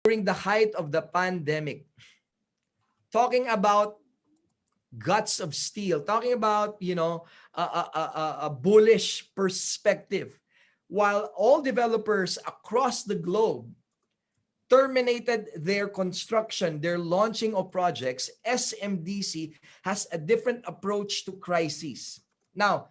during the height of the pandemic, talking about guts of steel, talking about, a bullish perspective, while all developers across the globe terminated their construction, their launching of projects, SMDC has a different approach to crises. Now,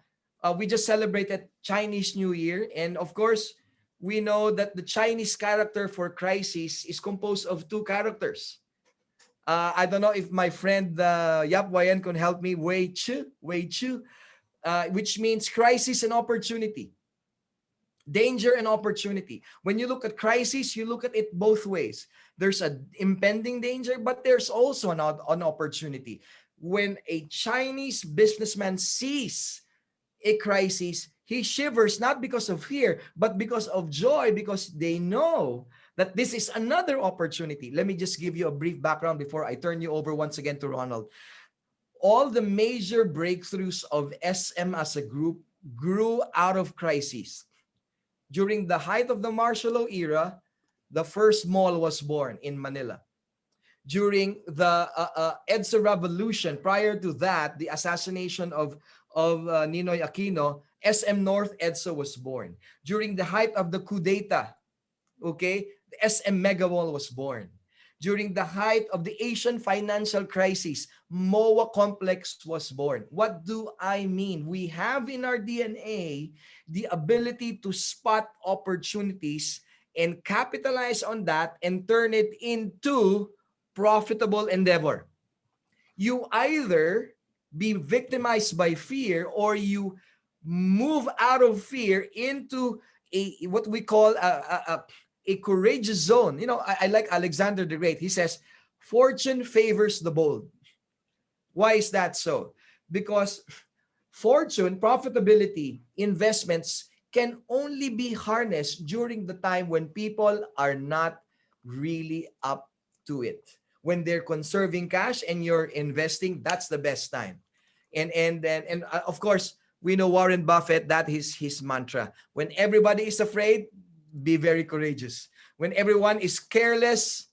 we just celebrated Chinese New Year, and of course, we know that the Chinese character for crisis is composed of two characters. I don't know if my friend Yap Wayan can help me. Wei Chu, which means crisis and opportunity, danger and opportunity. When you look at crisis, you look at it both ways. There's an impending danger, but there's also an opportunity. When a Chinese businessman sees a crisis, he shivers not because of fear, but because of joy, because they know that this is another opportunity. Let me just give you a brief background before I turn you over once again to Ronald. All the major breakthroughs of SM as a group grew out of crises. During the height of the martial law era, the first mall was born in Manila. During the EDSA revolution, prior to that, the assassination of Ninoy Aquino, SM North EDSA was born. During the height of the coup d'etat, okay, the SM Mega Mall was born. During the height of the Asian financial crisis, MOA Complex was born. What do I mean? We have in our DNA the ability to spot opportunities and capitalize on that and turn it into profitable endeavor. You either be victimized by fear, or you move out of fear into what we call a courageous zone. I like Alexander the Great. He says, fortune favors the bold. Why is that so? Because fortune, profitability, investments can only be harnessed during the time when people are not really up to it. When they're conserving cash and you're investing, that's the best time. And of course, we know Warren Buffett, that is his mantra. When everybody is afraid, be very courageous. When everyone is careless,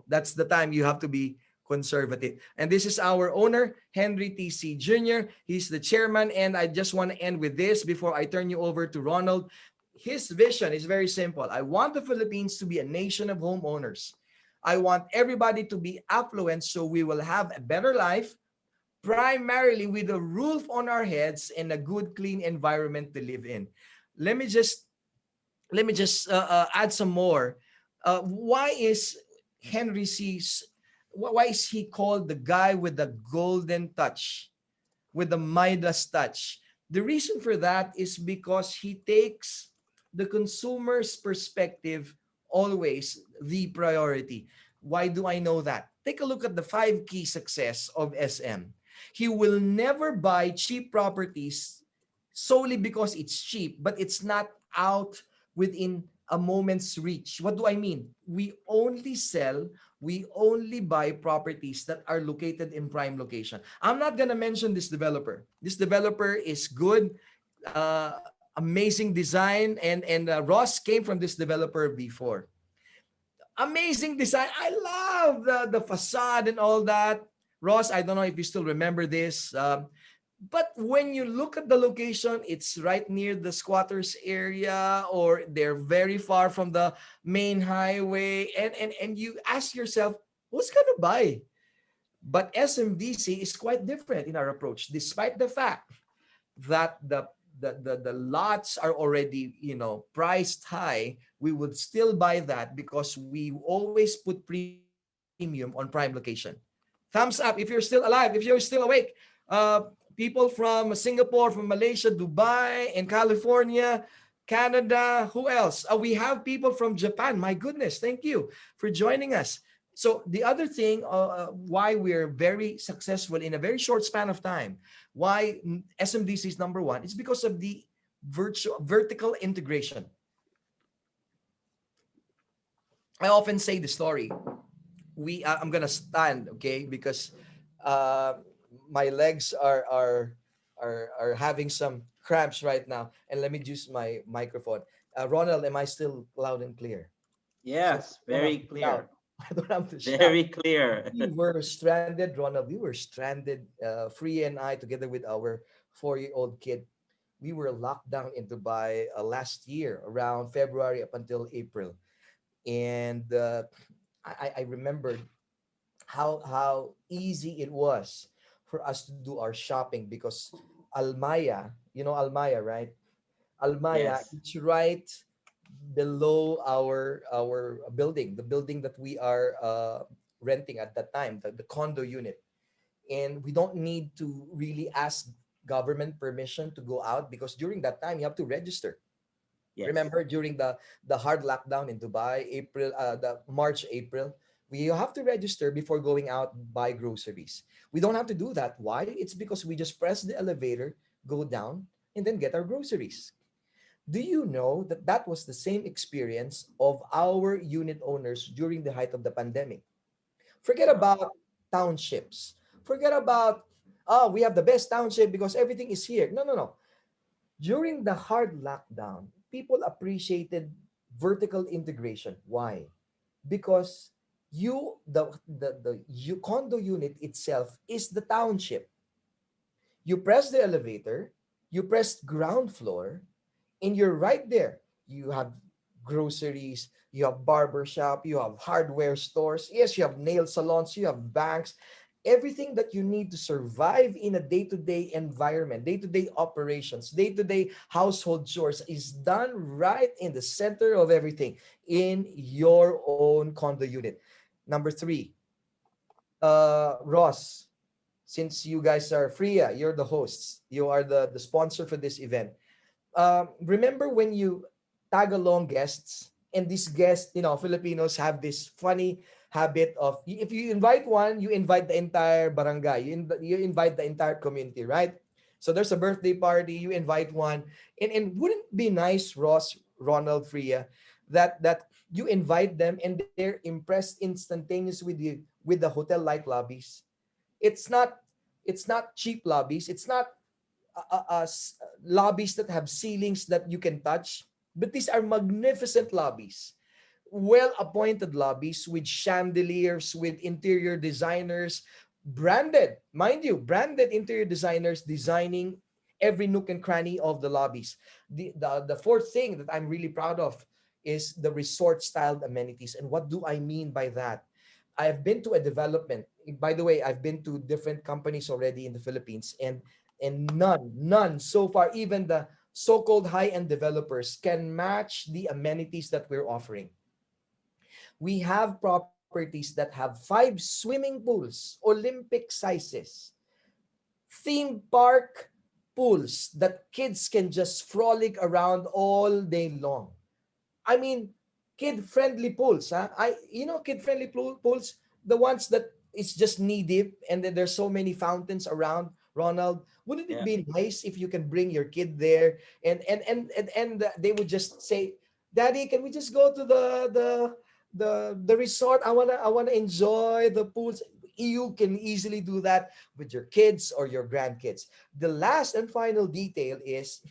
that's the time you have to be conservative. And this is our owner, Henry T.C. Jr. He's the chairman. And I just want to end with this before I turn you over to Ronald. His vision is very simple. I want the Philippines to be a nation of homeowners. I want everybody to be affluent so we will have a better life, primarily with a roof on our heads and a good, clean environment to live in. Let me just add some more. Why is Henry C's? Why is he called the guy with the golden touch, with the Midas touch? The reason for that is because he takes the consumer's perspective always the priority. Why do I know that? Take a look at the 5 key success of SM. He will never buy cheap properties solely because it's cheap, but it's not out within a moment's reach. What do I mean? We only buy properties that are located in prime location. I'm not gonna mention this developer. This developer is good, amazing design, and Ross came from this developer before. Amazing design. I love the facade and all that. Ross, I don't know if you still remember this. But when you look at the location, it's right near the squatters area, or they're very far from the main highway. And you ask yourself, who's going to buy? But SMDC is quite different in our approach, despite the fact that the lots are already, priced high. We would still buy that because we always put premium on prime location. Thumbs up if you're still alive, if you're still awake. People from Singapore, from Malaysia, Dubai, and California, Canada. Who else? We have people from Japan. My goodness, thank you for joining us. So the other thing, why we're very successful in a very short span of time, why SMDC is number one, is because of the vertical integration. I often say the story. I'm gonna stand, okay, because my legs are having some cramps right now, and let me use my microphone. Ronald, am I still loud and clear? So Yes, very Ronald, clear. I don't have to shout. Very clear. We were stranded, Ronald. We were stranded, Free and I, together with our 4-year-old kid. We were locked down in Dubai last year, around February up until April. And I remembered how easy it was for us to do our shopping because Almaya, you know Almaya, right? Almaya, Yes. it's right below our building, the building that we are renting at that time, the condo unit. And we don't need to really ask government permission to go out because during that time you have to register. Yes. Remember during the hard lockdown in Dubai, the March, April, we have to register before going out buy groceries. We don't have to do that. Why? It's because we just press the elevator, go down, and then get our groceries. Do you know that that was the same experience of our unit owners during the height of the pandemic? Forget Wow. about townships. Forget about, oh, we have the best township because everything is here. No, no, no. During the hard lockdown, people appreciated vertical integration. Why? Because the condo unit itself is the township. You press the elevator, you press ground floor, and you're right there. You have groceries, you have barber shop, you have hardware stores. Yes, you have nail salons, you have banks. Everything that you need to survive in a day-to-day environment, day-to-day operations, day-to-day household chores is done right in the center of everything in your own condo unit. Number three, Ross, since you guys are Freya, you're the hosts, you are the sponsor for this event. Remember when you tag along guests, and these guests, Filipinos have this funny habit of, if you invite one, you invite the entire barangay, you invite the entire community, right? So there's a birthday party, you invite one, and wouldn't it be nice, Ross, Ronald, Freya, that you invite them and they're impressed instantaneous with the hotel like lobbies. It's not it's not cheap lobbies. It's not lobbies that have ceilings that you can touch, but these are magnificent lobbies, well appointed lobbies with chandeliers, with interior designers, branded, mind you, branded interior designers designing every nook and cranny of the lobbies. The fourth thing that I'm really proud of is the resort styled amenities. And what do I mean by that? I've been to a development. By the way, I've been to different companies already in the Philippines, and none so far, even the so-called high-end developers can match the amenities that we're offering. We have properties that have 5 swimming pools, Olympic sizes, theme park pools that kids can just frolic around all day long. I mean, kid-friendly pools, huh? Kid-friendly pools, the ones that it's just knee deep and then there's so many fountains around. Ronald, wouldn't it Yeah. be nice if you can bring your kid there and they would just say, "Daddy, can we just go to the resort? I wanna enjoy the pools." You can easily do that with your kids or your grandkids. The last and final detail is,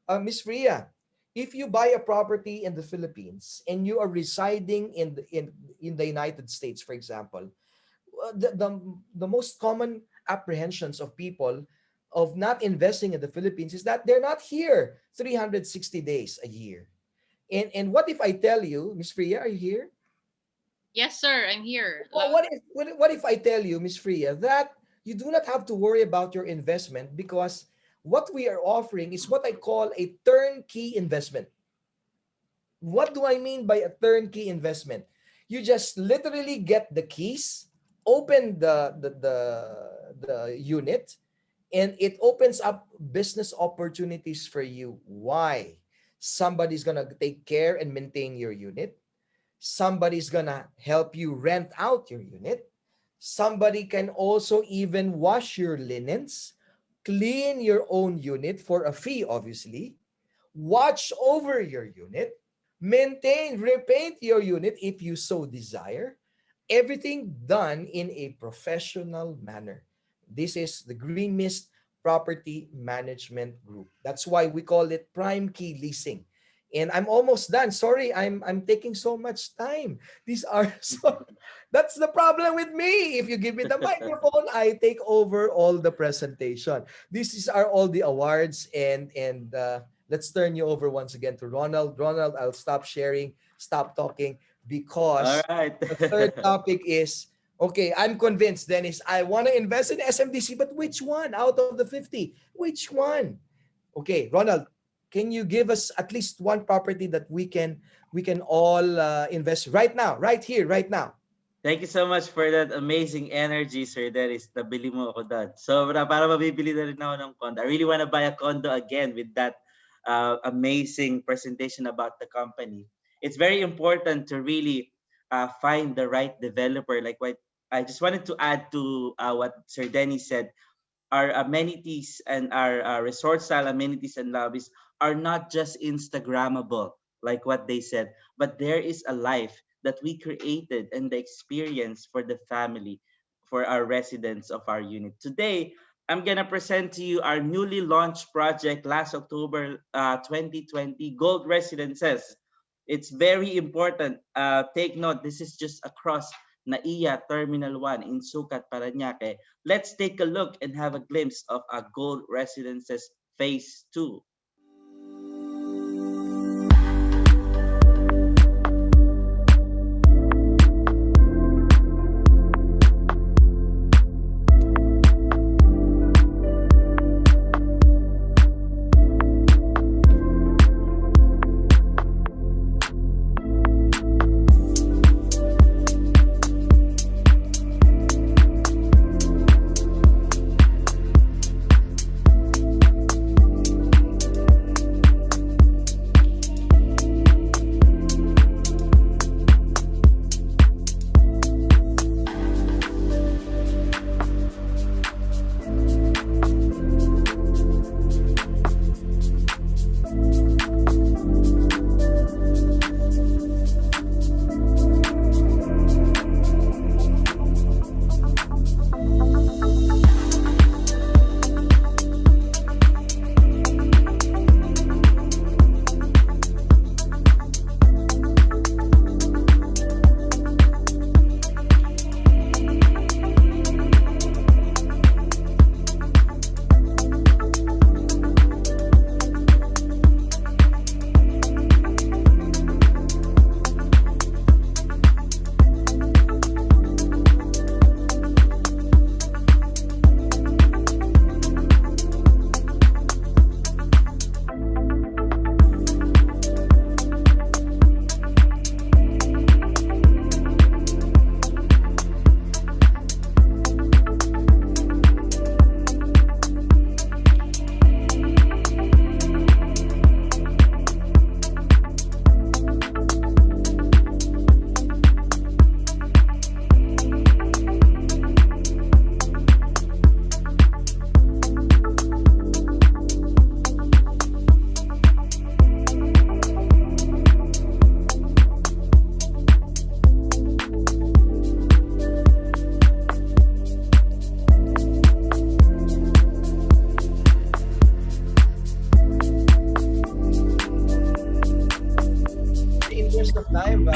Miss Fria, if you buy a property in the Philippines and you are residing in the United States, for example, the most common apprehensions of people of not investing in the Philippines is that they're not here 360 days a year. And what if I tell you, Miss Fria, are you here? Yes, sir. I'm here. What if I tell you, Miss Fria, that you do not have to worry about your investment because what we are offering is what I call a turnkey investment. What do I mean by a turnkey investment? You just literally get the keys, open the unit, and it opens up business opportunities for you. Why? Somebody's gonna take care and maintain your unit. Somebody's gonna help you rent out your unit. Somebody can also even wash your linens, clean your own unit for a fee, obviously, watch over your unit, maintain, repaint your unit if you so desire. Everything done in a professional manner. This is the Green Mist Property Management Group. That's why we call it Prime Key Leasing. And I'm almost done. Sorry, I'm taking so much time. These are so That's the problem with me. If you give me the microphone, I take over all the presentation. This is our all the awards, and let's turn you over once again to Ronald. Ronald, I'll stop sharing, stop talking, All because right. the third topic is okay. I'm convinced, Dennis. I want to invest in SMDC, but which one out of the 50? Which one? Okay, Ronald, can you give us at least one property that we can all invest right now, right here, right now? Thank you so much for that amazing energy, Sir Dennis. Nabili mo ako doon. So, para mabibili na rin ako ng condo. I really want to buy a condo again with that amazing presentation about the company. It's very important to really find the right developer. Like what I just wanted to add to what Sir Dennis said. Our amenities and our resort style amenities and lobbies are not just Instagrammable, like what they said, but there is a life that we created and the experience for the family, for our residents of our unit. Today, I'm gonna present to you our newly launched project last October 2020, Gold Residences. It's very important. Take note, this is just across NAIA Terminal 1 in Sucat, Parañaque. Let's take a look and have a glimpse of our Gold Residences Phase 2.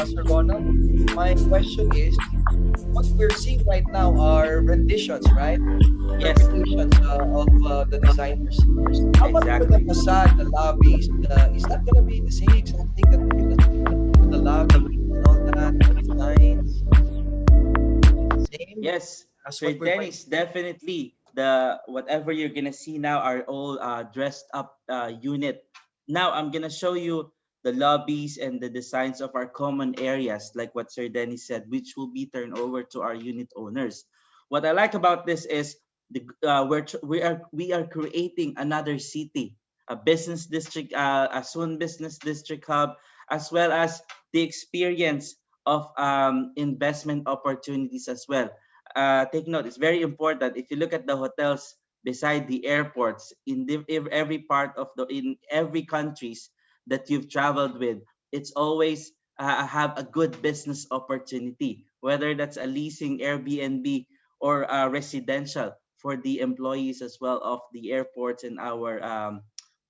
Sir Ronald, my question is, what we're seeing right now are renditions, right? Yes, Interpretations of the designers. How about for the exactly. facade, the lobbies? Is that gonna be the same exact thing that we're gonna see for the lobbies and all that, the designs? Same Yes, as Sir what we're going. Dennis, definitely the whatever you're gonna see now are all dressed up unit. Now I'm gonna show you the lobbies and the designs of our common areas, like what Sir Dennis said, which will be turned over to our unit owners. What I like about this is we are creating another city, a business district, a soon business district hub, as well as the experience of investment opportunities as well. Take note, it's very important. If you look at the hotels beside the airports in every part of the in every countries that you've traveled with, it's always have a good business opportunity, whether that's a leasing Airbnb or residential for the employees as well of the airports and our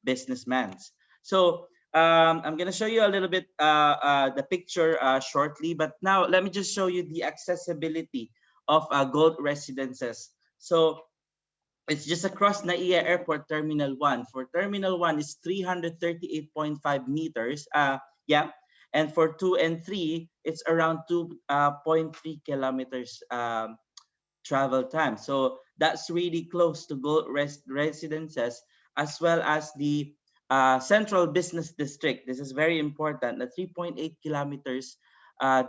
businessmen. So I'm gonna show you a little bit the picture shortly, but now let me just show you the accessibility of gold residences. So it's just across NAIA Airport Terminal 1. For Terminal 1 is 338.5 meters. Yeah. And for 2 and 3, it's around 2.3 kilometers travel time. So that's really close to gold residences, as well as the central business district. This is very important. The 3.8 kilometers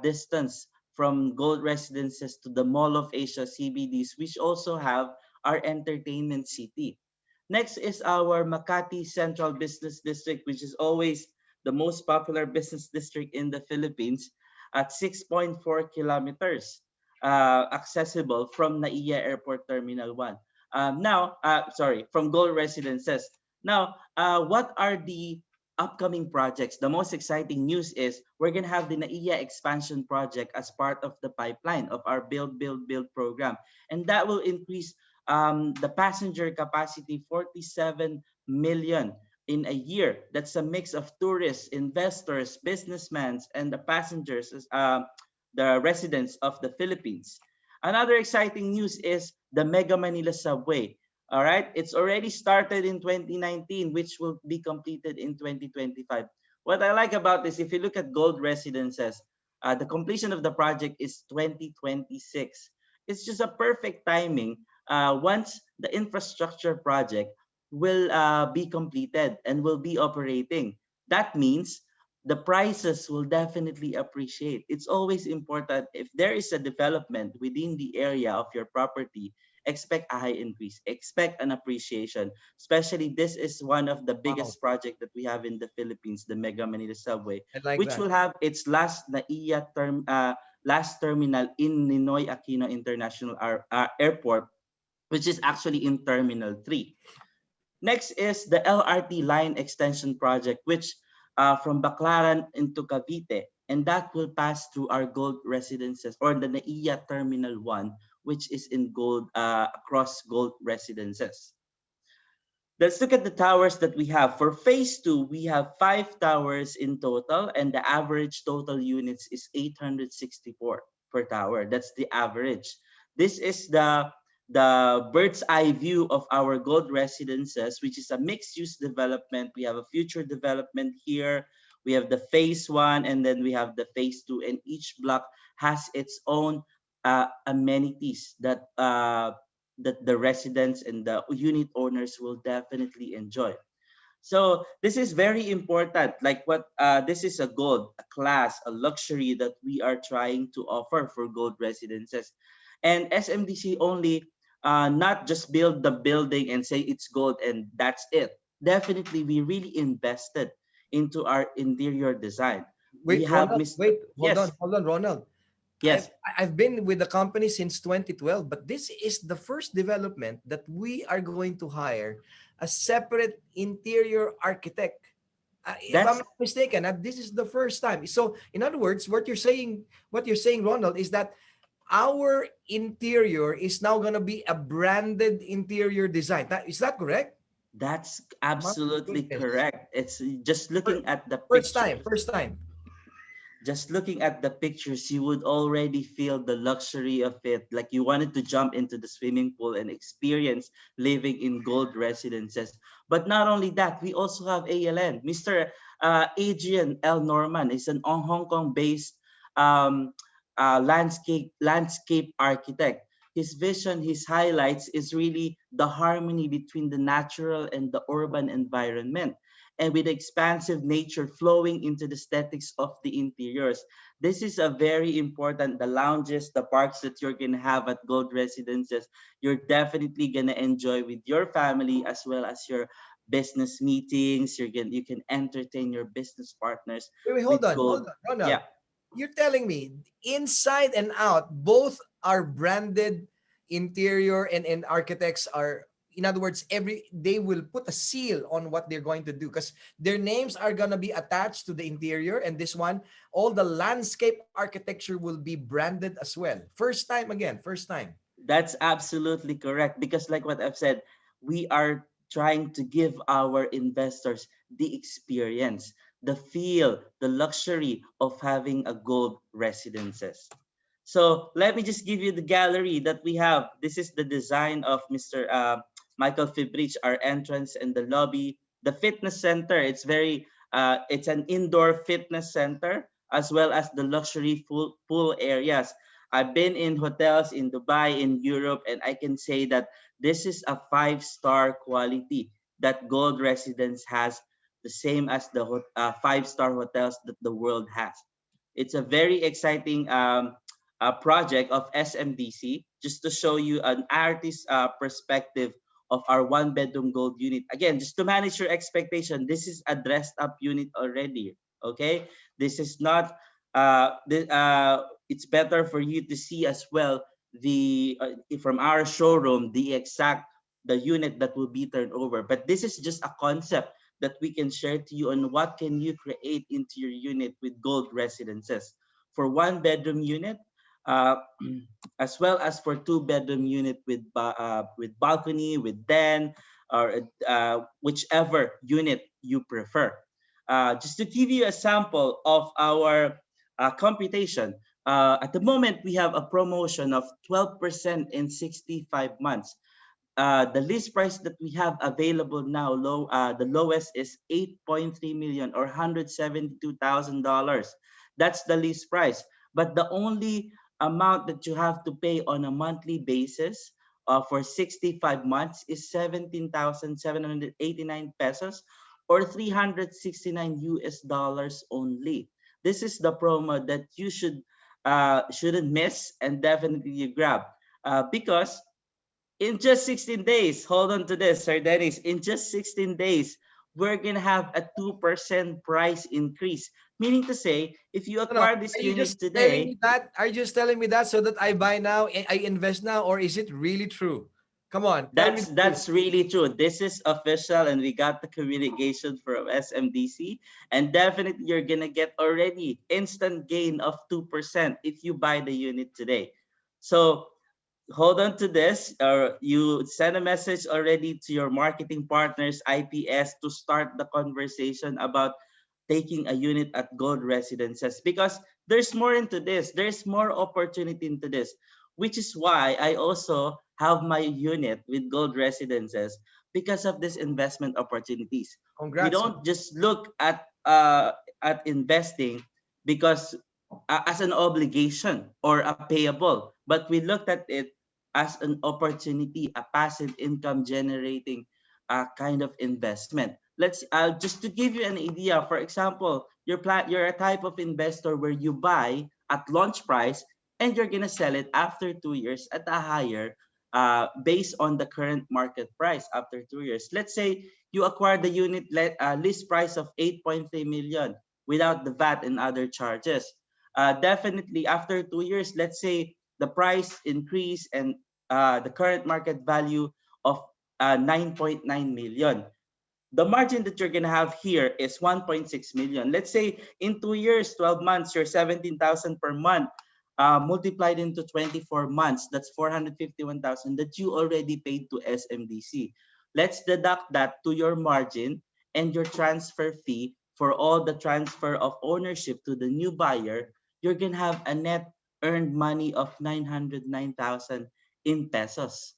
distance from gold residences to the Mall of Asia CBDs, which also have our entertainment city. Next is our Makati Central Business District, which is always the most popular business district in the Philippines at 6.4 kilometers accessible from NAIA Airport Terminal 1. From Gold Residences. Now, what are the upcoming projects? The most exciting news is we're going to have the NAIA expansion project as part of the pipeline of our Build program. And that will increase the passenger capacity 47 million in a year. That's a mix of tourists, investors, businessmen, and the passengers, the residents of the Philippines. Another exciting news is the Mega Manila Subway. All right, it's already started in 2019, which will be completed in 2025. What I like about this, if you look at gold residences, the completion of the project is 2026. It's just a perfect timing once the infrastructure project will be completed and will be operating. That means the prices will definitely appreciate. It's always important if there is a development within the area of your property, expect a high increase, expect an appreciation. Especially this is one of the Wow, biggest project that we have in the Philippines, the Mega Manila Subway, I like which that. will have its last terminal in Ninoy Aquino International Airport, which is actually in Terminal 3. Next is the LRT line extension project, which from Baclaran into Cavite, and that will pass through our gold residences or the NAIA Terminal 1, which is in gold across gold residences. Let's look at the towers that we have. For phase 2, we have 5 towers in total, and the average total units is 864 per tower. That's the average. This is the bird's eye view of our gold residences, which is a mixed use development. We have a future development here. We have the phase 1, and then we have the phase 2, and each block has its own amenities that the residents and the unit owners will definitely enjoy. So this is very important. Like what this is a gold, a class, a luxury that we are trying to offer for gold residences. And SMDC only not just build the building and say it's gold and that's it. Definitely, we really invested into our interior design. We Wait, have Ronald, Mr. wait, Yes, hold on, Ronald. I've yes, I've been with the company since 2012, but this is the first development that we are going to hire a separate interior architect. If I'm that's not mistaken, this is the first time. So, in other words, what you're saying, Ronald, is that our interior is now going to be a branded interior design. Is that correct? that's My absolutely goodness. correct. It's just looking at the First time, pictures. first time. Just looking at the pictures, you would already feel the luxury of it. Like you wanted to jump into the swimming pool and experience living in gold residences. But not only that, we also have ALN. Mr. Adrian L. Norman is an Hong Kong-based um, landscape architect. His vision, his highlights is really the harmony between the natural and the urban environment, and with the expansive nature flowing into the aesthetics of the interiors. This is a very important, the lounges, the parks that you're gonna have at Gold Residences, you're definitely gonna enjoy with your family as well as your business meetings. You can entertain your business partners Wait, with hold Gold. on, Ronald. Yeah, You're telling me inside and out, both are branded interior and architects are, in other words, they will put a seal on what they're going to do because their names are going to be attached to the interior. And this one, all the landscape architecture will be branded as well. First time again, first time. that's absolutely correct. Because like what I've said, we are trying to give our investors the experience. the feel, the luxury of having a gold residences. So let me just give you the gallery that we have. This is the design of Mr. Michael Fibrich, our entrance and the lobby. The fitness center, it's an indoor fitness center as well as the luxury pool areas. I've been in hotels in Dubai, in Europe, and I can say that this is a five-star quality that Gold Residence has, the same as the five-star hotels that the world has. It's a very exciting project of SMDC, just to show you an artist perspective of our one bedroom gold unit. Again, just to manage your expectation, this is a dressed up unit already. Okay, this is not. It's better for you to see as well the from our showroom the exact the unit that will be turned over. But this is just a concept that we can share to you on what can you create into your unit with gold residences. For one bedroom unit, uh, as well as for two bedroom unit with balcony, with den, or whichever unit you prefer. Just to give you a sample of our computation, at the moment we have a promotion of 12% in 65 months. The list price that we have available now, the lowest is 8.3 million or $172,000. That's the list price. But the only amount that you have to pay on a monthly basis for 65 months is 17,789 pesos or 369 US dollars only. This is the promo that you shouldn't miss and definitely you grab because in just 16 days, hold on to this, Sir Dennis. In just 16 days, we're gonna have a 2% price increase. Meaning to say, if you No, no. acquire this Are you unit just telling today, me that? Are you just telling me that so that I buy now, I invest now, or is it really true? Come on, tell me that's the truth. that's really true. This is official, and we got the communication from SMDC, and definitely you're gonna get already instant gain of 2% if you buy the unit today. So hold on to this, or you send a message already to your marketing partners, IPS, to start the conversation about taking a unit at Gold Residences, because there's more into this. There's more opportunity into this, which is why I also have my unit with Gold Residences because of these investment opportunities. We Congrats, man. don't just look at investing because as an obligation or a payable, but we looked at it as an opportunity, a passive income generating kind of investment. Let's just to give you an idea. For example, you're a type of investor where you buy at launch price and you're gonna sell it after 2 years at a higher based on the current market price after 2 years. Let's say you acquire the unit list price of 8.3 million without the VAT and other charges. Definitely after 2 years, let's say the price increase and the current market value of 9.9 million. The margin that you're gonna have here is 1.6 million. Let's say in 2 years, 12 months, you're 17,000 per month. Multiplied into 24 months, that's 451,000 that you already paid to SMDC. Let's deduct that to your margin and your transfer fee for all the transfer of ownership to the new buyer. You're gonna have a net earned money of 909,000 in pesos.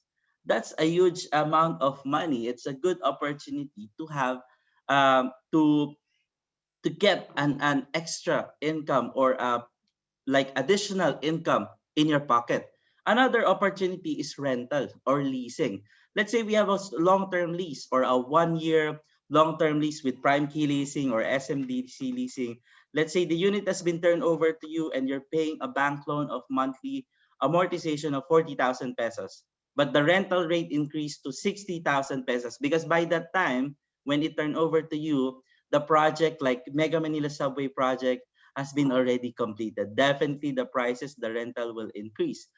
That's a huge amount of money. It's a good opportunity to have um, to to get an extra income or like additional income in your pocket. Another opportunity is rental or leasing. Let's say we have a long-term lease or a 1 year long-term lease with prime key leasing or SMDC leasing. Let's say the unit has been turned over to you and you're paying a bank loan of monthly amortization of 40,000 pesos. But the rental rate increased to 60,000 pesos because by that time, when it turned over to you, the project like Mega Manila Subway project has been already completed. Definitely the prices, the rental will increase.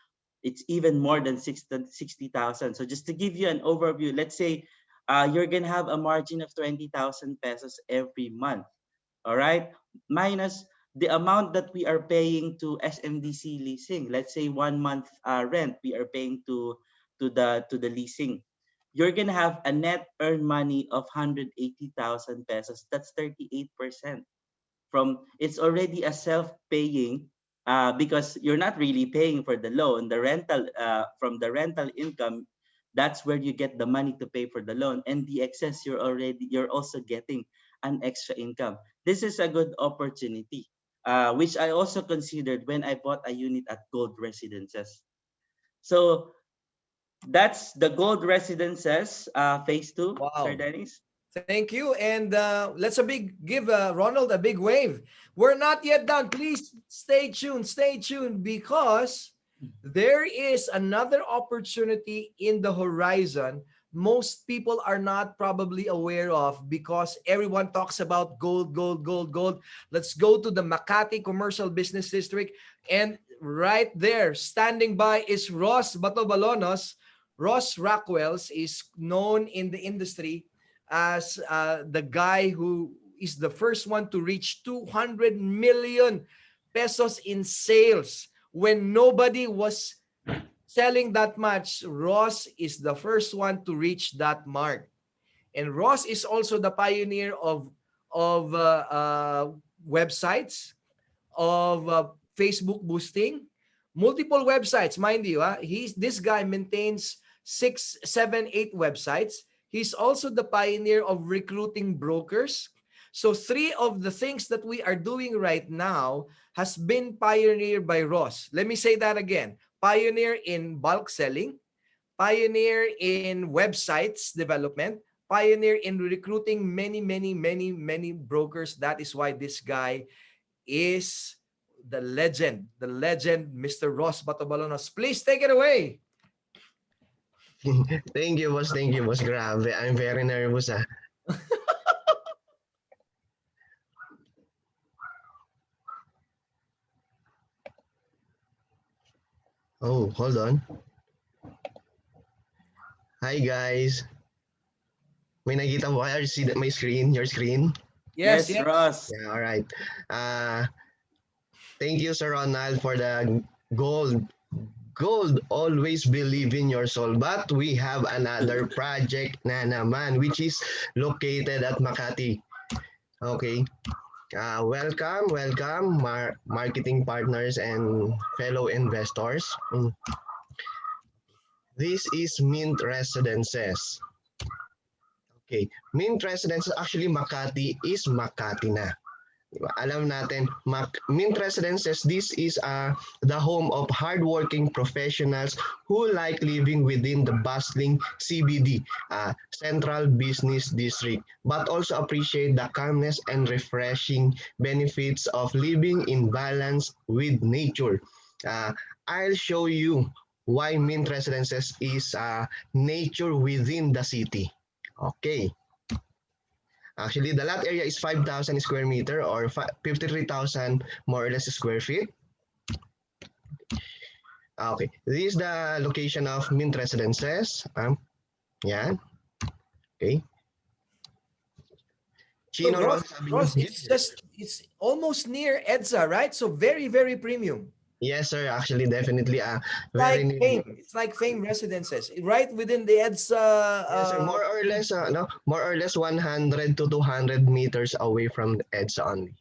It's even more than 60,000. So just to give you an overview, let's say you're going to have a margin of 20,000 pesos every month. All right. Minus the amount that we are paying to SMDC leasing. Let's say 1 month rent we are paying to the leasing. You're gonna have a net earned money of 180,000 pesos. That's 38%. it's already a self-paying, because you're not really paying for the loan, the rental, from the rental income, that's where you get the money to pay for the loan, and the excess you're also getting an extra income. This is a good opportunity, which I also considered when I bought a unit at Gold Residences. So that's the Gold Residences phase 2, Sir Wow. Dennis. Thank you. And let's give Ronald a big wave. We're not yet done. Please stay tuned because there is another opportunity in the horizon most people are not probably aware of because everyone talks about gold, gold, gold, gold. Let's go to the Makati Commercial Business District. And right there, standing by is Ross Batobalonos. Ross Rockwells is known in the industry as the guy who is the first one to reach 200 million pesos in sales when nobody was selling that much. Ross is the first one to reach that mark. And Ross is also the pioneer of websites, of Facebook boosting, multiple websites, mind you. This guy maintains 6, 7, 8 websites. He's also the pioneer of recruiting brokers. So 3 of the things that we are doing right now has been pioneered by Ross. Let me say that again. Pioneer in bulk selling, pioneer in websites development, pioneer in recruiting many, many, many, many brokers. That is why this guy is the legend, Mr. Ross Batobalonos. Please take it away. Thank you, boss. Thank you, boss. Grabe. I'm very nervous, ah. Oh, hold on. Hi, guys. May nakita mo kayo? See my screen? Your screen? Yes, Yes, yes. Ross. Yeah, all right. Thank you, Sir Ronald, for the gold. Gold, always believe in your soul. But we have another project na naman, which is located at Makati. Okay. Welcome, marketing partners and fellow investors. This is Mint Residences. Okay, Mint Residences, actually Makati is Makati na. Diba? Alam natin, Mint Residences, this is the home of hardworking professionals who like living within the bustling CBD, Central Business District, but also appreciate the calmness and refreshing benefits of living in balance with nature. I'll show you why Mint Residences is nature within the city. Okay. Actually, the lot area is 5,000 square meter or 53,000 more or less square feet. Okay, this is the location of Mint Residences. Yan. Okay. So Chino Ron, Ross, it's almost near EDSA, right? So very, very premium. Yes, sir. Actually, definitely very Like near. Fame. It's like Fame Residences, right within the EDSA. Yes, sir. More or less, no, more or less 100 to 200 meters away from the EDSA only.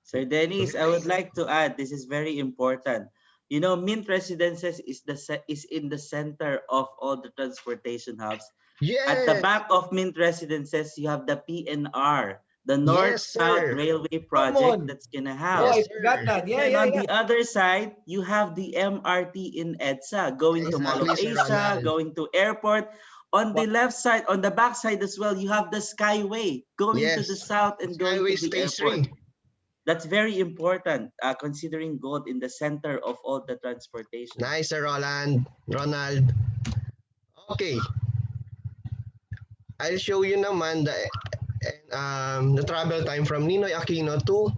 Sir Dennis, I would like to add, this is very important. You know, Mint Residences is in the center of all the transportation hubs. At the Yes. back of Mint Residences, you have the PNR, the Yes, North-South sir. Railway Come project on. that's gonna Oh, have. I Yes, forgot sir. that. Yeah, And yeah, on yeah. the other side, you have the MRT in EDSA, going to Mall of Exactly, Sir Asia, Ronald. going to airport. On the left side, on the back side as well, you have the Skyway, going to the Yes. south and going Skyway to the Stage airport. 3. That's very important, considering gold in the center of all the transportation. Nice, Sir Ronald. Okay. I'll show you naman the travel time from Ninoy Aquino to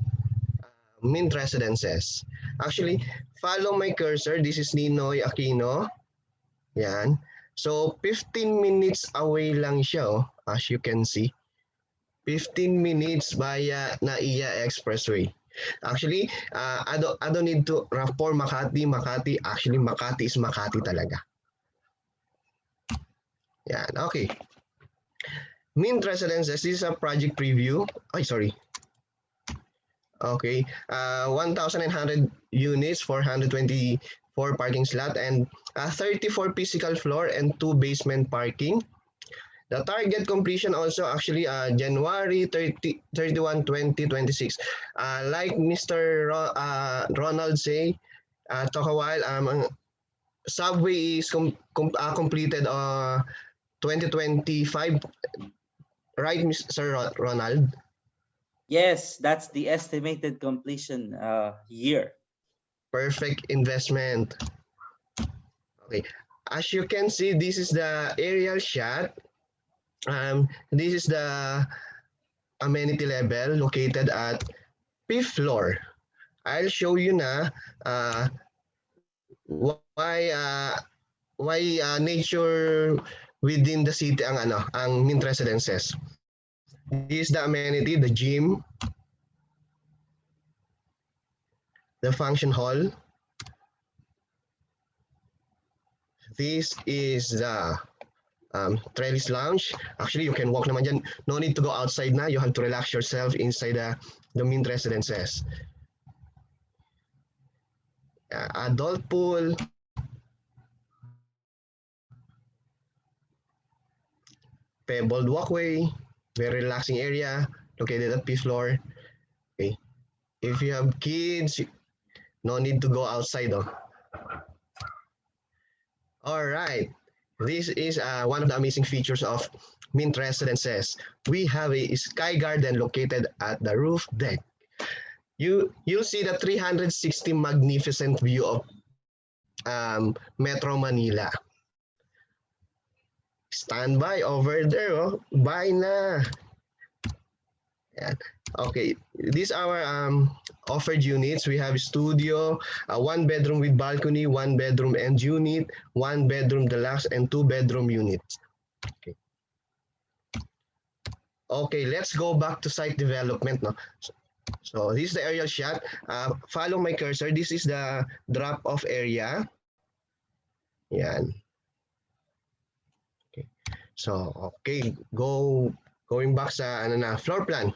Mint Residences. Actually, follow my cursor. This is Ninoy Aquino. Yan. So, 15 minutes away lang siya, as you can see. 15 minutes via NAIA Expressway. Actually, I don't need to rapport Makati. Actually, Makati is Makati talaga. Yan, okay. Mint Residences, this is a project preview. Ay, sorry. Okay. 1,900 units, 424 parking slot, and 34 physical floor and 2 basement parking. The target completion also actually January 31, 2026. Like Mr. Ronald say, talk a while, subway is completed 2025, right, Mr. Ronald? Yes, that's the estimated completion year. Perfect investment. Okay. As you can see, this is the aerial shot. This is the amenity level located at fifth floor. I'll show you na why nature within the city ang Mint Residences. This is the amenity, the gym, the function hall. This is the trellis lounge. Actually, you can walk naman dyan. No need to go outside na. You have to relax yourself inside the Mint Residences. Adult pool. Pebbled walkway. Very relaxing area. Located at fifth floor. Okay. If you have kids, no need to go outside. All right. This is one of the amazing features of Mint Residences. We have a sky garden located at the roof deck. You'll see the 360 magnificent view of Metro Manila. Stand by over there. Oh. Bye na. Yan. Okay, these are our offered units. We have studio, 1 bedroom with balcony, 1 bedroom end unit, 1 bedroom deluxe, and 2 bedroom units. Okay. Okay, let's go back to site development. No? So this is the aerial shot. Follow my cursor. This is the drop-off area. Yan. Okay. So, okay, going back sa floor plan.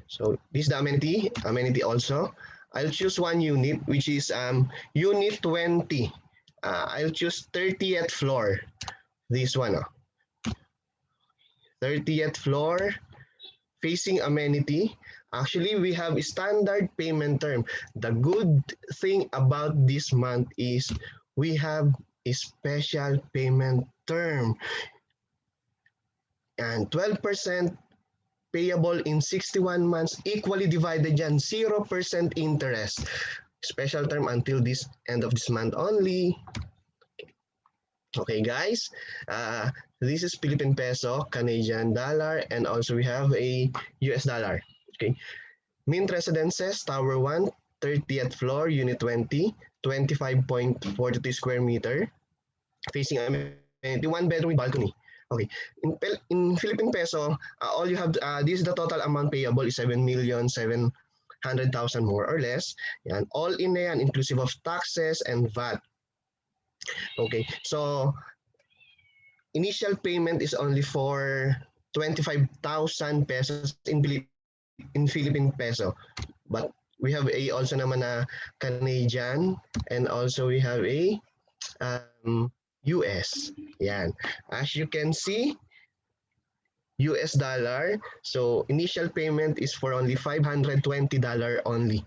So this is the amenity also. I'll choose one unit, which is unit 20. I'll choose 30th floor. This one. 30th floor, facing amenity. Actually, we have a standard payment term. The good thing about this month is we have a special payment term. And 12% payable in 61 months, equally divided yan, 0% interest. Special term until this end of this month only. Okay, guys. This is Philippine peso, Canadian dollar, and also we have a US dollar. Okay. Mint Residences, Tower 1, 30th floor, Unit 20, 25.42 square meter, facing amenity, 1 bedroom with balcony. Okay. In Philippine peso, all you have, this is the total amount payable is 7,700,000 more or less. Yan. All in na yan, inclusive of taxes and VAT. Okay. So, initial payment is only for 25,000 pesos in Philippine peso. But we have a also naman na Canadian, and also we have a US. Yan. As you can see, US dollar. So initial payment is for only $520 only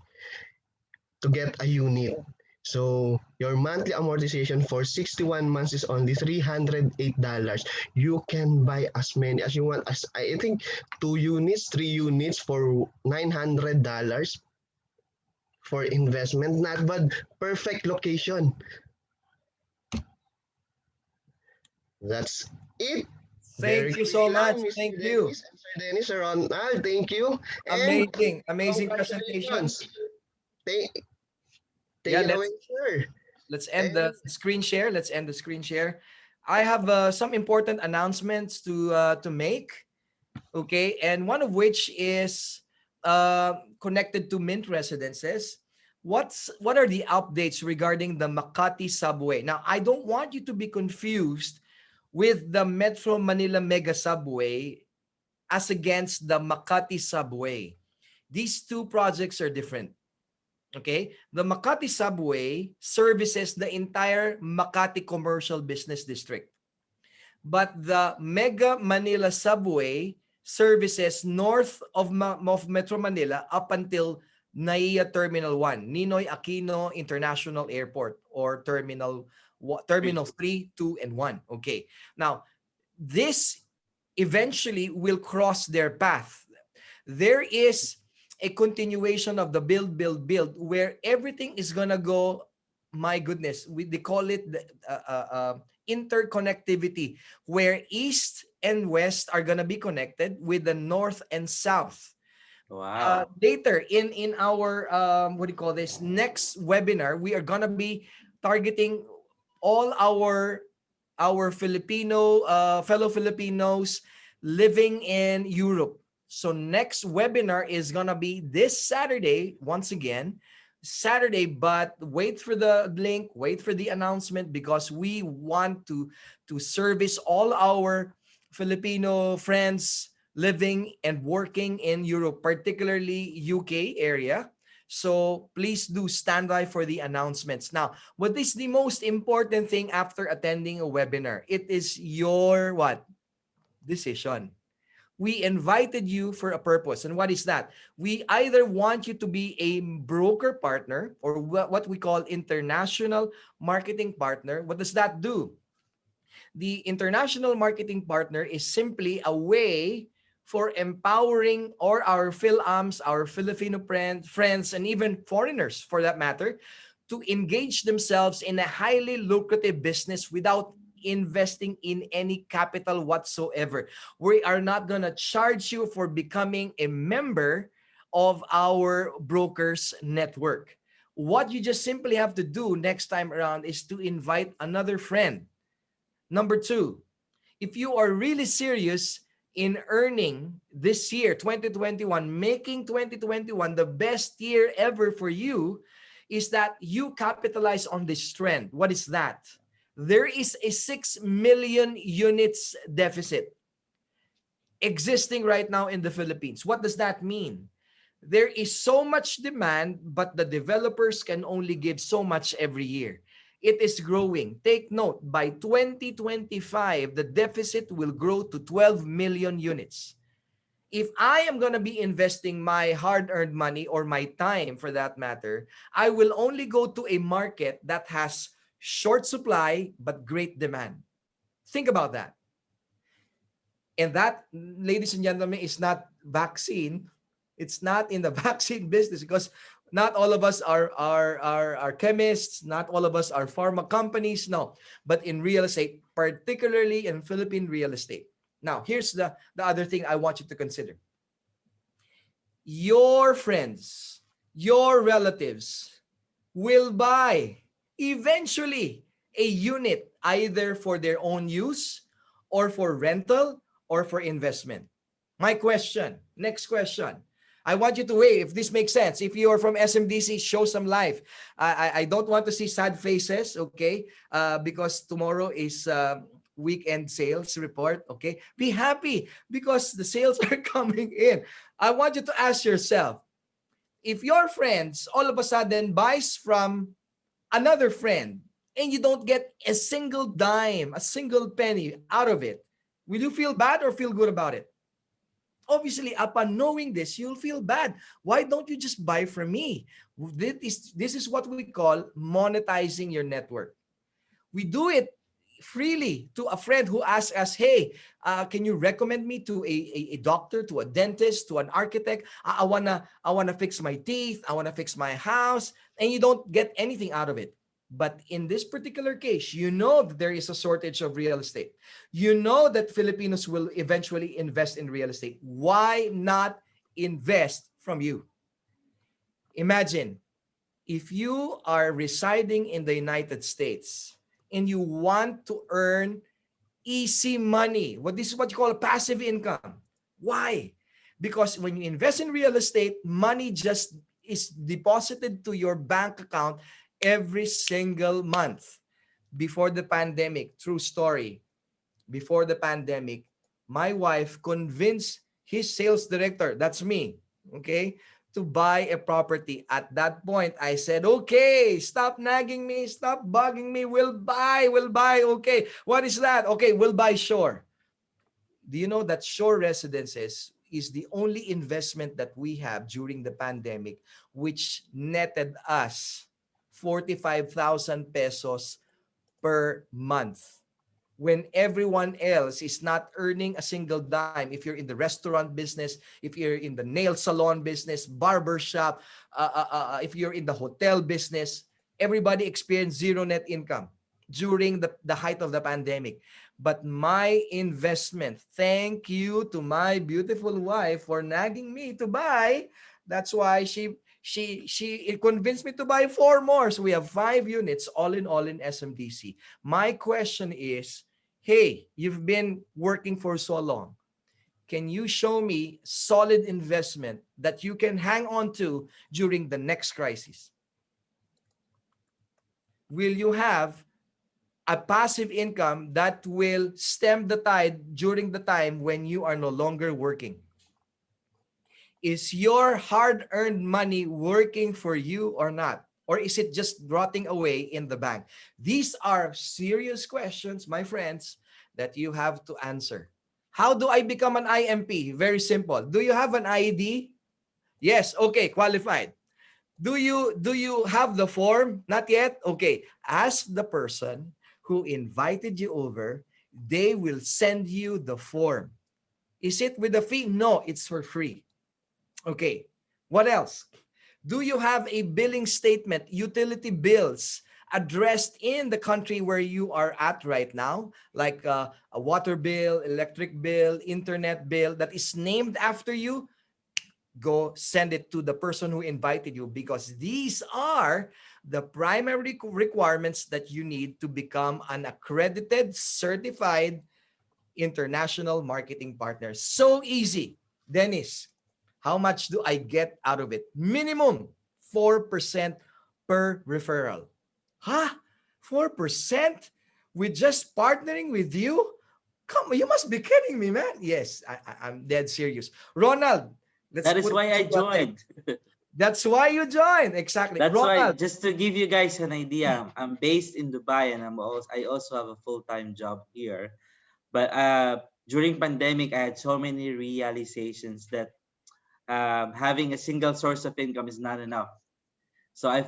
to get a unit. So your monthly amortization for 61 months is only $308. You can buy as many as you want. As I think 2 units, 3 units for $900 for investment. Not bad. Perfect location. That's it. Thank you so much. Mr. Thank you. Dennis, Sir Dennis, Sir Ronald, thank you. And Amazing presentation. Take Yeah, it away, sir. let's end the screen share. Let's end the screen share. I have some important announcements to make. Okay, and one of which is connected to Mint Residences. What are the updates regarding the Makati subway? Now, I don't want you to be confused with the Metro Manila Mega Subway as against the Makati subway. These two projects are different. Okay? The Makati subway services the entire Makati commercial business district. But the Mega Manila subway services north of Metro Manila up until NAIA Terminal 1, Ninoy Aquino International Airport, or Terminal 3, 2, and 1. Okay. Now, this eventually will cross their path. There is a continuation of the build, where everything is gonna go, my goodness, they call it the interconnectivity, where east and west are gonna be connected with the north and south. Wow. Later in our what do you call this, next webinar, we are gonna be targeting all our Filipino fellow Filipinos living in Europe. So next webinar is gonna be this Saturday, once again, Saturday, but wait for the link, wait for the announcement, because we want to service all our Filipino friends living and working in Europe, particularly UK area. So please do stand by for the announcements. Now, what is the most important thing after attending a webinar? It is your what? Decision. We invited you for a purpose. And what is that? We either want you to be a broker partner, or what we call international marketing partner. What does that do? The international marketing partner is simply a way for empowering our Phil-Ams, our Filipino friends, and even foreigners for that matter, to engage themselves in a highly lucrative business without investing in any capital whatsoever. We are not going to charge you for becoming a member of our brokers network. What you just simply have to do next time around is to invite another friend. Number two, if you are really serious in earning this year, 2021, making 2021 the best year ever for you, is that you capitalize on this trend. What is that? There is a 6 million units deficit existing right now in the Philippines. What does that mean? There is so much demand, but the developers can only give so much every year. It is growing. Take note, by 2025, the deficit will grow to 12 million units. If I am going to be investing my hard-earned money, or my time for that matter, I will only go to a market that has short supply but great demand. Think about that. And that, ladies and gentlemen, is not vaccine. It's not in the vaccine business, because not all of us are chemists. Not all of us are pharma companies. No, but in real estate, particularly in Philippine real estate. Now, here's the other thing I want you to consider. Your friends, your relatives will buy eventually a unit, either for their own use, or for rental, or for investment. My question, next question. I want you to weigh if this makes sense. If you are from SMDC, show some life. I don't want to see sad faces, okay? Because tomorrow is weekend sales report, okay? Be happy because the sales are coming in. I want you to ask yourself, if your friends all of a sudden buys from another friend and you don't get a single dime, a single penny out of it, will you feel bad or feel good about it? Obviously, upon knowing this, you'll feel bad. Why don't you just buy from me? This is what we call monetizing your network. We do it freely to a friend who asks us, hey, can you recommend me to a doctor, to a dentist, to an architect? I wanna fix my teeth. I wanna fix my house. And you don't get anything out of it. But in this particular case, you know that there is a shortage of real estate. You know that Filipinos will eventually invest in real estate. Why not invest from you? Imagine if you are residing in the United States and you want to earn easy money. This is what you call passive income. Why? Because when you invest in real estate, money just is deposited to your bank account every single month. Before the pandemic, true story, before the pandemic, my wife convinced his sales director, that's me, okay, to buy a property. At that point, I said, okay, stop nagging me, stop bugging me, we'll buy, okay. What is that? Okay, we'll buy Shore. Do you know that Shore Residences is the only investment that we have during the pandemic, which netted us 45,000 pesos per month, when everyone else is not earning a single dime. If you're in the restaurant business, if you're in the nail salon business, barber shop, if you're in the hotel business, everybody experienced zero net income during the height of the pandemic. But my investment, thank you to my beautiful wife for nagging me to buy. That's why she convinced me to buy 4 more. So we have 5 units all in SMDC. My question is, hey, you've been working for so long. Can you show me solid investment that you can hang on to during the next crisis? Will you have a passive income that will stem the tide during the time when you are no longer working? Is your hard-earned money working for you or not? Or is it just rotting away in the bank? These are serious questions, my friends, that you have to answer. How do I become an IMP? Very simple. Do you have an ID? Yes, okay, qualified. Do you have the form? Not yet? Okay. Ask the person who invited you over. They will send you the form. Is it with a fee? No, it's for free. Okay. What else? Do you have a billing statement, utility bills addressed in the country where you are at right now, like a water bill, electric bill, internet bill that is named after you? Go send it to the person who invited you, because these are the primary requirements that you need to become an accredited, certified international marketing partner. So easy. Dennis, how much do I get out of it? Minimum 4% per referral. Huh? 4% with just partnering with you? Come on, you must be kidding me, man. Yes, I'm dead serious. Ronald, let's That is put why I this to a test. joined. That's why you joined. Exactly. That's why, Ronald, just to give you guys an idea, I'm based in Dubai and I also have a full-time job here. But during pandemic, I had so many realizations that having a single source of income is not enough. So I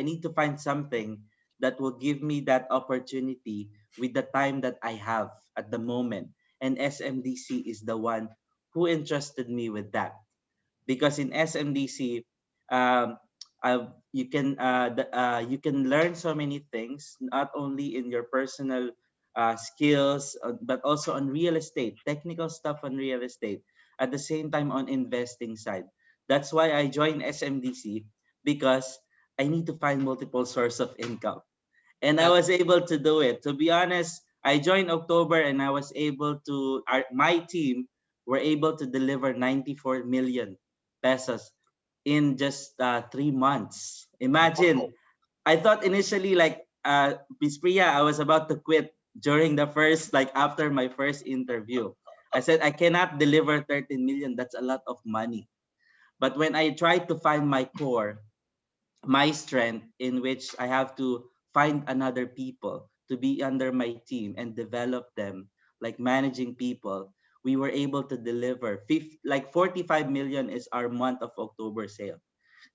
need to find something that will give me that opportunity with the time that I have at the moment. And SMDC is the one who entrusted me with that, because in SMDC, um, you can learn so many things, not only in your personal skills, but also on real estate, technical stuff on real estate. At the same time, on investing side. That's why I joined SMDC, because I need to find multiple source of income, and I yeah, was able to do it. To be honest, I joined October and I was able to. My team were able to deliver 94 million pesos in just 3 months. Imagine, wow. I thought initially, like, Miss Priya, I was about to quit during the first, like, after my first interview. I said, I cannot deliver 13 million. That's a lot of money. But when I tried to find my core, my strength, in which I have to find another people to be under my team and develop them, like managing people, we were able to deliver like 45 million is our month of October sale,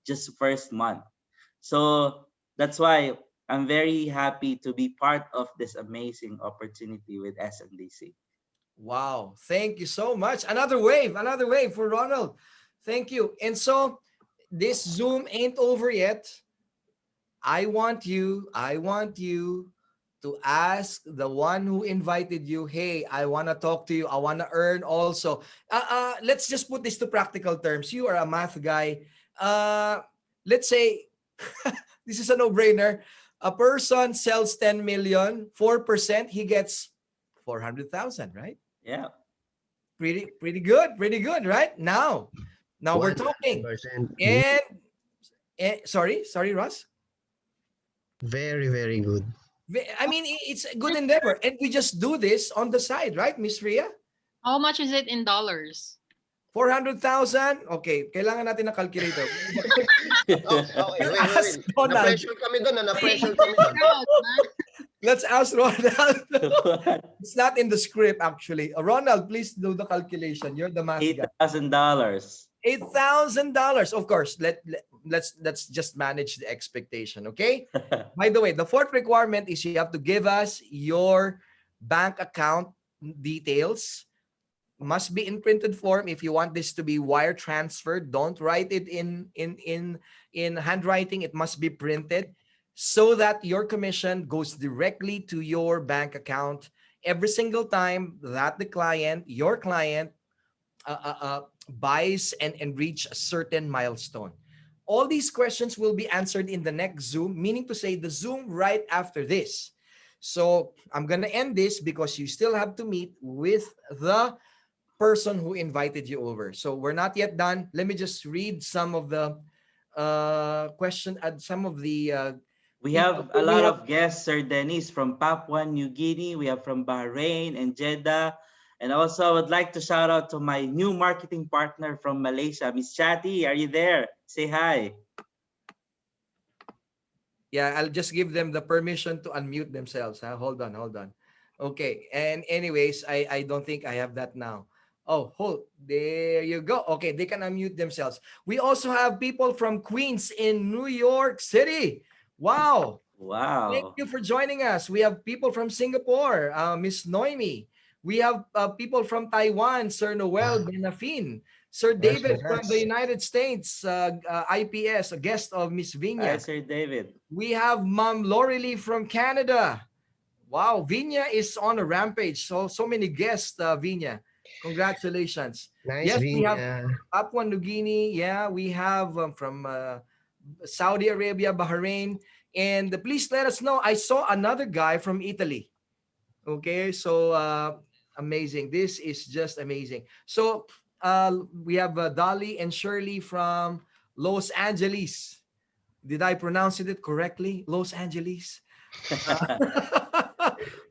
just first month. So that's why I'm very happy to be part of this amazing opportunity with SMDC. Wow. Thank you so much. Another wave for Ronald. Thank you. And so this Zoom ain't over yet. I want you to ask the one who invited you, hey, I want to talk to you. I want to earn also. Let's just put this to practical terms. You are a math guy. Uh, let's say this is a no-brainer. A person sells 10 million, 4%, he gets 400,000, right? Yeah. Pretty good, right? Now we're talking. 100%. And sorry, Ross. Very, very good. I mean, it's a good endeavor. And we just do this on the side, right, Miss Ria? How much is it in dollars? 400,000? Okay, kailangan natin ng calculator. Okay, You wait. ask Ronald. Na-pressure kami doon, na-pressure kami doon. Let's ask Ronald. It's not in the script actually. Ronald, please do the calculation. You're the math guy. $8,000. $8,000. Of course, let's just manage the expectation, okay? By the way, the fourth requirement is you have to give us your bank account details. Must be in printed form. If you want this to be wire transferred, don't write it in handwriting. It must be printed so that your commission goes directly to your bank account every single time that your client buys and reach a certain milestone. All these questions will be answered in the next Zoom, meaning to say the Zoom right after this. So I'm going to end this because you still have to meet with the person who invited you over. So we're not yet done. Let me just read some of the We have a lot of guests, Sir Dennis, from Papua New Guinea. We have from Bahrain and Jeddah. And also, I would like to shout out to my new marketing partner from Malaysia, Miss Chatty. Are you there? Say hi. Yeah, I'll just give them the permission to unmute themselves. Huh? Hold on. Okay. And anyways, I don't think I have that now. Oh, there you go. Okay, they can unmute themselves. We also have people from Queens in New York City. Wow. Thank you for joining us. We have people from Singapore, Miss Noemi. We have people from Taiwan, Sir Noel Benafin. Sir David from the United States, IPS, a guest of Miss Vinya. Hi, Sir David. We have Mom Laurelie from Canada. Wow, Vinya is on a rampage. So many guests, Vinya. Congratulations. Nice, yes, Vinya. We have Papua New Guinea. Yeah, we have from Saudi Arabia, Bahrain. And please let us know. I saw another guy from Italy. Okay, so amazing. This is just amazing. So we have Dolly and Shirley from Los Angeles. Did I pronounce it correctly? Los Angeles.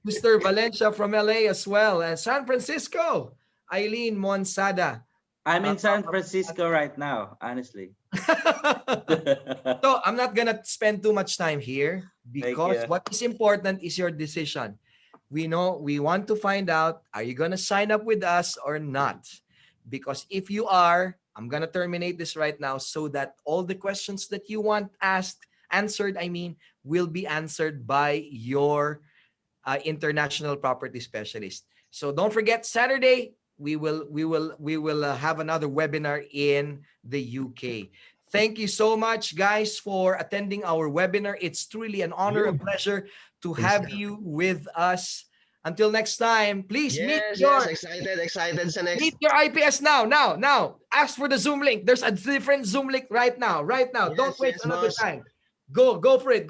Mr. Valencia from LA as well. And San Francisco, Eileen Monsada. I'm in San Francisco right now, honestly. So I'm not going to spend too much time here because what is important is your decision. We want to find out, are you going to sign up with us or not? Because if you are, I'm going to terminate this right now so that all the questions that you want answered, will be answered by your international property specialist. So don't forget, Saturday, we will have another webinar in the UK. Thank you so much, guys, for attending our webinar. It's truly an honor and pleasure to have you with us. Until next time, please meet excited sa next. Meet your IPS now. Ask for the Zoom link. There's a different Zoom link right now. Yes, Don't waste another time. Go for it.